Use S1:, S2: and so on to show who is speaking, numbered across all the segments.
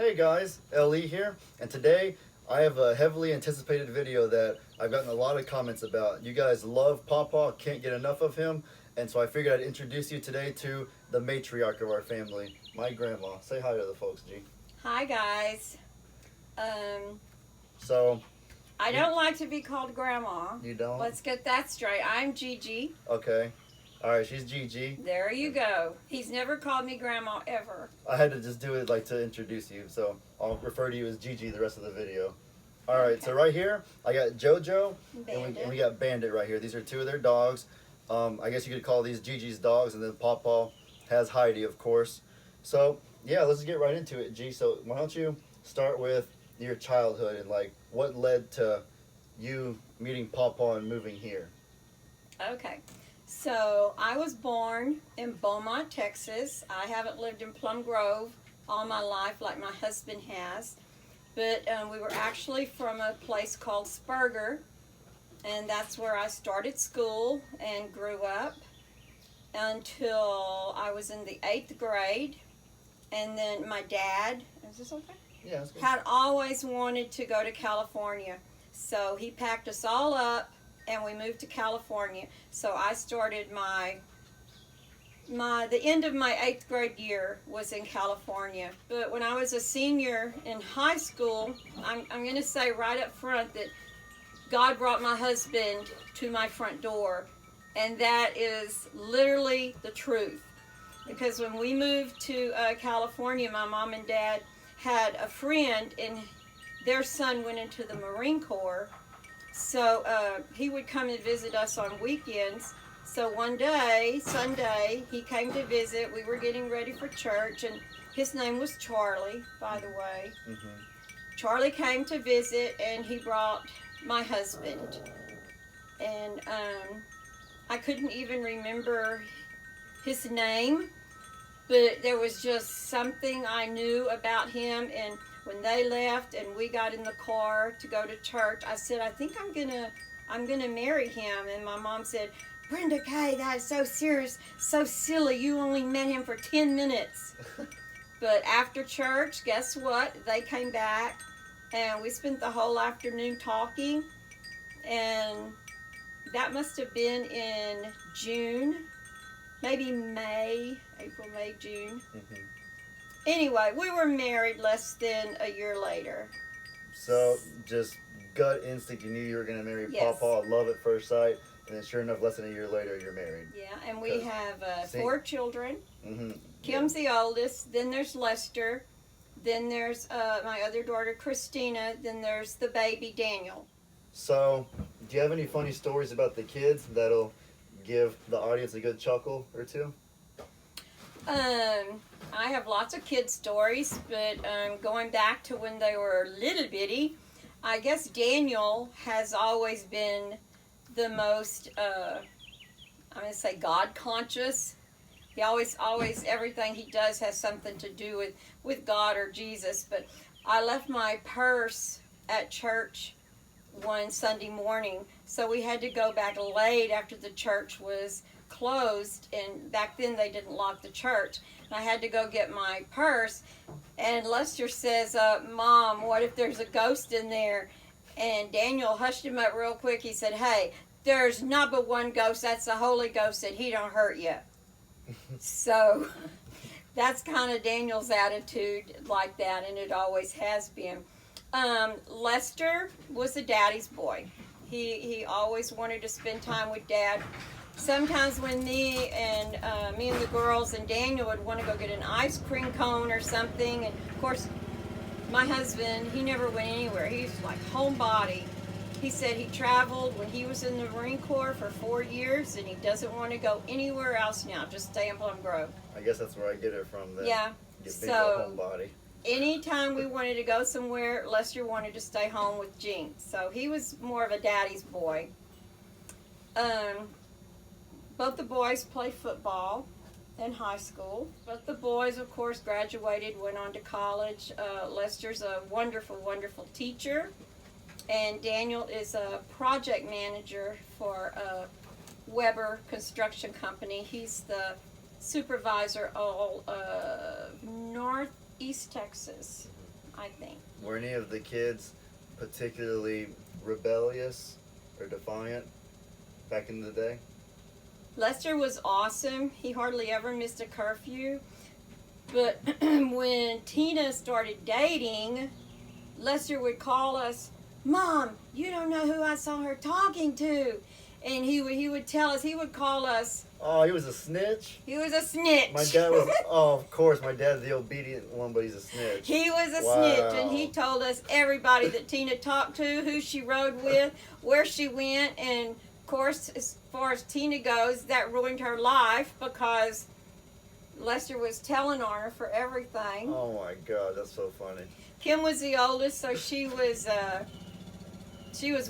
S1: Hey guys, LE here, and today I have a heavily anticipated video that I've gotten a lot of comments about. You guys love Pawpaw, can't get enough of him, and so I figured I'd introduce you today to the matriarch of our family, my grandma. Say hi to the folks, G.
S2: Hi guys.
S1: So,
S2: I don't like to be called grandma.
S1: you don't?
S2: Let's get that straight. I'm Gigi.
S1: Okay. Alright, she's Gigi.
S2: There you go. He's never called me grandma ever.
S1: I had to just do it like to introduce you, so I'll refer to you as Gigi the rest of the video. Alright, so right here, I got Jojo, and we got Bandit right here. These are two of their dogs. I guess you could call these Gigi's dogs, and then Pawpaw has Heidi, of course. So, yeah, let's get right into it, G. So, why don't you start with your childhood and, like, what led to you meeting Pawpaw and moving here?
S2: Okay. So, I was born in Beaumont, Texas. I haven't lived in Plum Grove all my life like my husband has. But we were actually from a place called Spurger, and that's where I started school and grew up until I was in the 8th grade. And then my dad, is this okay?
S1: Yeah, that's good.
S2: Had always wanted to go to California. So he packed us all up and we moved to California. So I started the end of my 8th grade year was in California. But when I was a senior in high school, I'm going to say right up front that God brought my husband to my front door. And that is literally the truth. Because when we moved to California, my mom and dad had a friend and their son went into the Marine Corps. So he would come and visit us on weekends. So one day, Sunday, he came to visit. We were getting ready for church, and his name was Charlie, by the way.
S1: Mm-hmm.
S2: Charlie came to visit, and he brought my husband. And I couldn't even remember his name, but there was just something I knew about him. And when they left and we got in the car to go to church, I said, I think I'm gonna marry him. And my mom said, Brenda Kay, that is so serious, so silly. You only met him for 10 minutes. But after church, guess what? They came back and we spent the whole afternoon talking. And that must have been in June, maybe May, April, May, June.
S1: Mm-hmm.
S2: Anyway, we were married less than a year later.
S1: So, just gut instinct, you knew you were going to marry
S2: Yes.
S1: Pawpaw, love at first sight, and then sure enough, less than a year later, you're married.
S2: Yeah, and we have 4 children.
S1: Mm-hmm.
S2: Kim's the oldest, then there's Lester, then there's my other daughter, Christina, then there's the baby, Daniel.
S1: So, do you have any funny stories about the kids that'll give the audience a good chuckle or two?
S2: I have lots of kid stories, but going back to when they were little bitty, I guess Daniel has always been the most, I'm going to say God conscious. He always, everything he does has something to do with God or Jesus. But I left my purse at church one Sunday morning, so we had to go back late after the church was closed, and back then they didn't lock the church. And I had to go get my purse, and Lester says, Mom, what if there's a ghost in there? And Daniel hushed him up real quick. He said, hey, there's not but one ghost. That's the Holy Ghost, and he don't hurt you. So that's kind of Daniel's attitude like that, and it always has been. Lester was a daddy's boy. He always wanted to spend time with Dad. Sometimes when me and the girls and Daniel would want to go get an ice cream cone or something, and of course my husband, he never went anywhere. He's like homebody. He said he traveled when he was in the Marine Corps for 4 years, and he doesn't want to go anywhere else now, just stay in Plum Grove.
S1: I guess that's where I get it from. Then.
S2: Yeah.
S1: Get being a homebody.
S2: Anytime we wanted to go somewhere, Lester wanted to stay home with Jean. So he was more of a daddy's boy. Both the boys play football in high school. Both the boys, of course, graduated, went on to college. Lester's a wonderful, wonderful teacher. And Daniel is a project manager for Weber Construction Company. He's the supervisor all of Northeast Texas. I think.
S1: Were any of the kids particularly rebellious or defiant back in the day?
S2: Lester was awesome. He hardly ever missed a curfew. But when Tina started dating, Lester would call us, "Mom, you don't know who I saw her talking to." And he would tell us, he would call us.
S1: Oh, he was a snitch?
S2: He was a snitch.
S1: My dad was, oh, of course, my dad's the obedient one, but he's a snitch.
S2: He was a
S1: Wow.
S2: snitch, and he told us everybody that Tina talked to, who she rode with, where she went, and of course, as far as Tina goes, that ruined her life because Lester was telling on her for everything.
S1: Oh my God, that's so funny.
S2: Kim was the oldest, so she was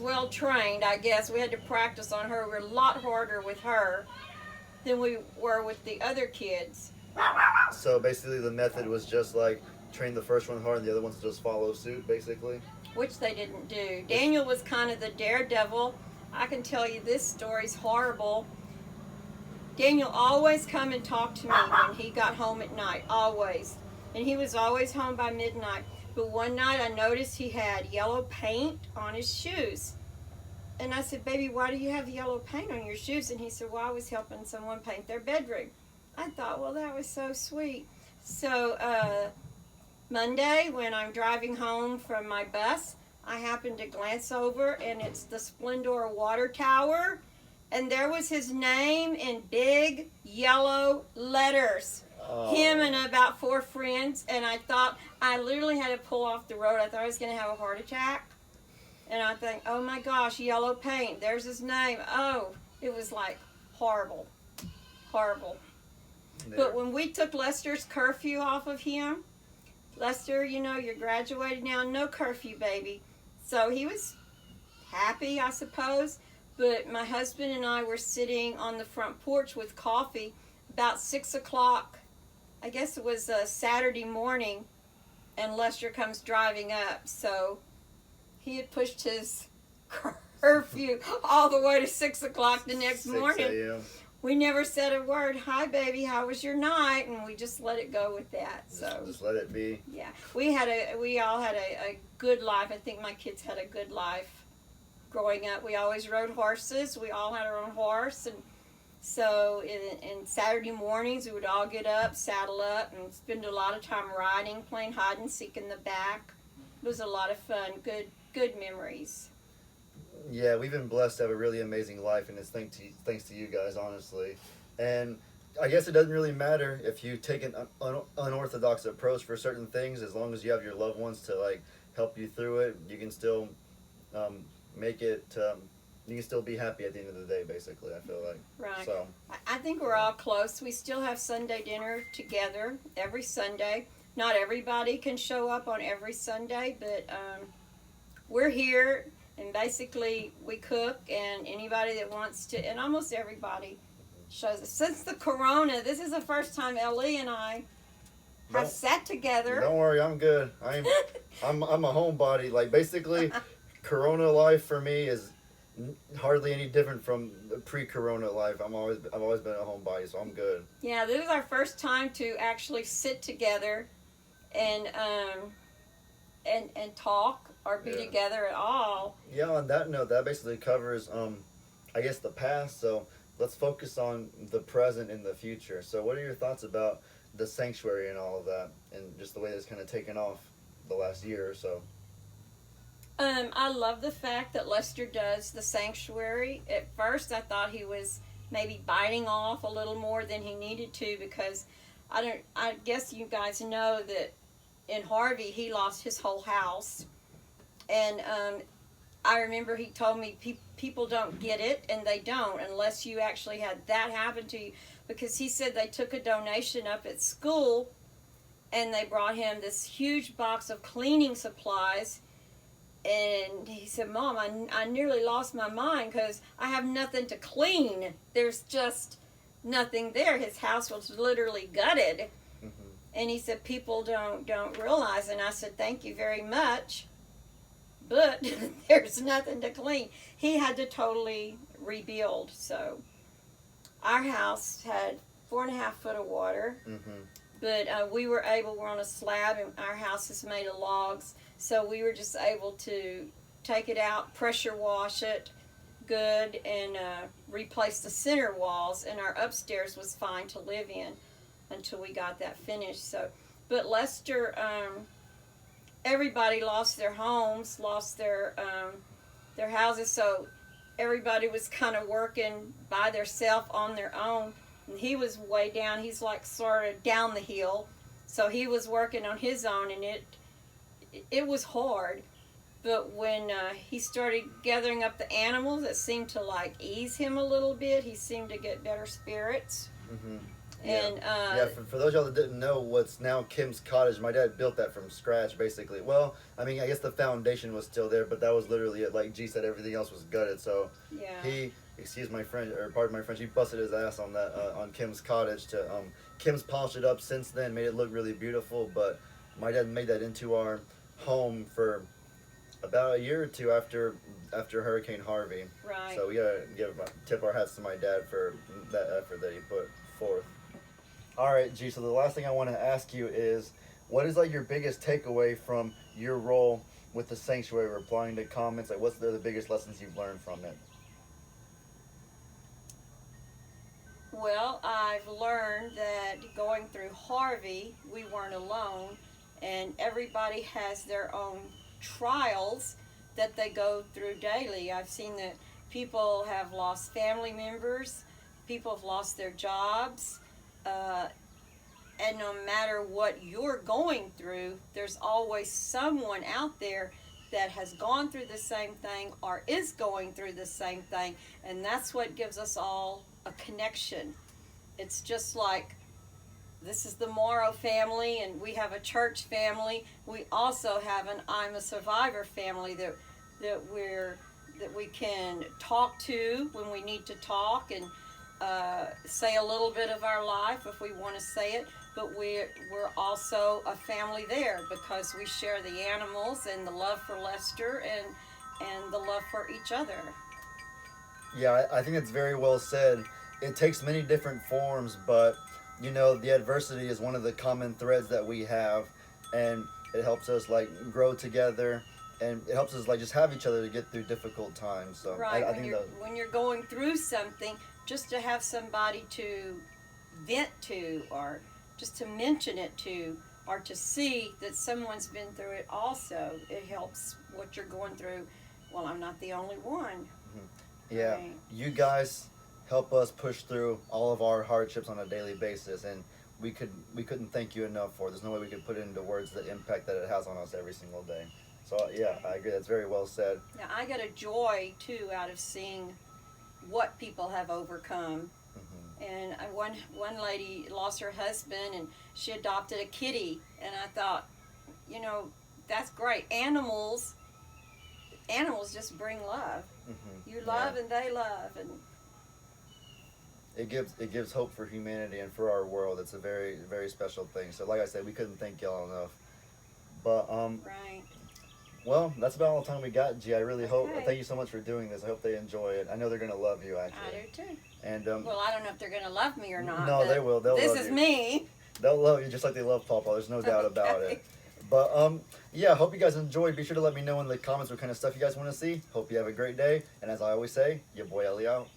S2: well trained, I guess. We had to practice on her. We were a lot harder with her than we were with the other kids.
S1: So basically the method was just like train the first one hard and the other ones just follow suit, basically?
S2: Which they didn't do. Daniel was kind of the daredevil. I can tell you this story's horrible. Daniel always come and talk to me when he got home at night, always. And he was always home by midnight. But one night I noticed he had yellow paint on his shoes. And I said, "Baby, why do you have yellow paint on your shoes?" And he said, "Well, I was helping someone paint their bedroom." I thought, well, that was so sweet. So Monday, when I'm driving home from my bus, I happened to glance over, and it's the Splendor water tower. And there was his name in big yellow letters.
S1: Oh.
S2: Him and about 4 friends. And I thought, I literally had to pull off the road. I thought I was going to have a heart attack. And I think, oh my gosh, yellow paint. There's his name. Oh, it was like horrible. Horrible.
S1: Yeah.
S2: But when we took Lester's curfew off of him, Lester, you know, you're graduated now. No curfew, baby. So he was happy, I suppose. But my husband and I were sitting on the front porch with coffee about 6 o'clock. I guess it was a Saturday morning, and Lester comes driving up. So he had pushed his curfew all the way to 6 o'clock the next
S1: 6
S2: morning.
S1: a.m.
S2: We never said a word. "Hi, baby, how was your night?" And we just let it go with that. So
S1: Just let it be.
S2: yeah, we all had a good life. I think my kids had a good life growing up. We always rode horses. We all had our own horse, and so in Saturday mornings we would all get up, saddle up, and spend a lot of time riding, playing hide and seek in the back. It was a lot of fun. Good memories.
S1: Yeah, we've been blessed to have a really amazing life, and it's thanks to you guys, honestly. And I guess it doesn't really matter if you take an unorthodox approach for certain things, as long as you have your loved ones to like help you through it. You can still make it. You can still be happy at the end of the day. Basically, I feel like.
S2: Right.
S1: So
S2: I think we're all close. We still have Sunday dinner together every Sunday. Not everybody can show up on every Sunday, but we're here. And basically, we cook, and anybody that wants to, and almost everybody shows us. Since the corona, this is the first time Ellie and I have sat together.
S1: Don't worry, I'm good. I'm a homebody. Like basically, corona life for me is hardly any different from the pre-corona life. I've always been a homebody, so I'm good.
S2: Yeah, this is our first time to actually sit together and talk or be together at all.
S1: Yeah, on that note, that basically covers, I guess, the past. So let's focus on the present and the future. So what are your thoughts about the sanctuary and all of that, and just the way that's kind of taken off the last year or so?
S2: I love the fact that Lester does the sanctuary. At first, I thought he was maybe biting off a little more than he needed to, because I guess you guys know that in Harvey, he lost his whole house. And I remember he told me people don't get it, and they don't unless you actually had that happen to you. Because he said they took a donation up at school, and they brought him this huge box of cleaning supplies. And he said, "Mom, I nearly lost my mind because I have nothing to clean. There's just nothing there." His house was literally gutted. Mm-hmm. And he said, people don't realize. And I said, "Thank you very much, but there's nothing to clean." He had to totally rebuild. So our house had 4.5 foot of water. Mm-hmm. But we're on a slab, and our house is made of logs, so we were just able to take it out, pressure wash it good, and replace the center walls, and our upstairs was fine to live in until we got that finished. So, but Lester, everybody lost their homes, lost their houses, so everybody was kind of working by themselves on their own. And he was way down. He's like sort of down the hill, so he was working on his own, and it was hard. But when he started gathering up the animals, it seemed to like ease him a little bit. He seemed to get better spirits.
S1: Mm-hmm.
S2: And
S1: yeah, for those of y'all that didn't know, what's now Kim's cottage, my dad built that from scratch, basically. Well, I mean, I guess the foundation was still there, but that was literally it. Like G said, everything else was gutted. So
S2: yeah.
S1: he, excuse my French, or pardon my French, he busted his ass on that on Kim's cottage. Kim's polished it up since then, made it look really beautiful. But my dad made that into our home for about a year or two after Hurricane Harvey.
S2: Right.
S1: So we gotta tip our hats to my dad for that effort that he put forth. All right, G. So the last thing I want to ask you is, what is like your biggest takeaway from your role with the sanctuary, replying to comments? Like, what's the biggest lessons you've learned from it?
S2: Well, I've learned that going through Harvey, we weren't alone, and everybody has their own trials that they go through daily. I've seen that people have lost family members, people have lost their jobs, and no matter what you're going through, there's always someone out there that has gone through the same thing or is going through the same thing, and that's what gives us all a connection. It's just like, this is the Morrow family, and we have a church family. We also have an I'm a Survivor family that we can talk to when we need to talk, and say a little bit of our life if we want to say it. But we're also a family there because we share the animals and the love for Lester and the love for each other.
S1: Yeah, I think it's very well said. It takes many different forms, but you know, the adversity is one of the common threads that we have, and it helps us like grow together, and it helps us like just have each other to get through difficult times. So
S2: right,
S1: I think
S2: when you're going through something, just to have somebody to vent to, or just to mention it to, or to see that someone's been through it also, it helps what you're going through. Well, I'm not the only one.
S1: Mm-hmm. Yeah,
S2: right.
S1: You guys help us push through all of our hardships on a daily basis, and we couldn't thank you enough for it. There's no way we could put it into words the impact that it has on us every single day. So yeah, I agree. That's very well said.
S2: Yeah, I get a joy too out of seeing what people have overcome. And one lady lost her husband, and she adopted a kitty, and I thought, you know, that's great. Animals just bring love. Mm-hmm. You love, and they love, and
S1: it gives hope for humanity and for our world. It's a very, very special thing. So like I said, we couldn't thank y'all enough. But
S2: right.
S1: Well, that's about all the time we got, G. I really hope. Thank you so much for doing this. I hope they enjoy it. I know they're gonna love you, actually.
S2: I do too.
S1: And
S2: well, I don't know if they're gonna love me or not.
S1: No, they will. They'll love you.
S2: This is me.
S1: They'll love you just like they love Pawpaw. There's no doubt about it. But yeah, hope you guys enjoyed. Be sure to let me know in the comments what kind of stuff you guys want to see. Hope you have a great day. And as I always say, your boy Ellie out.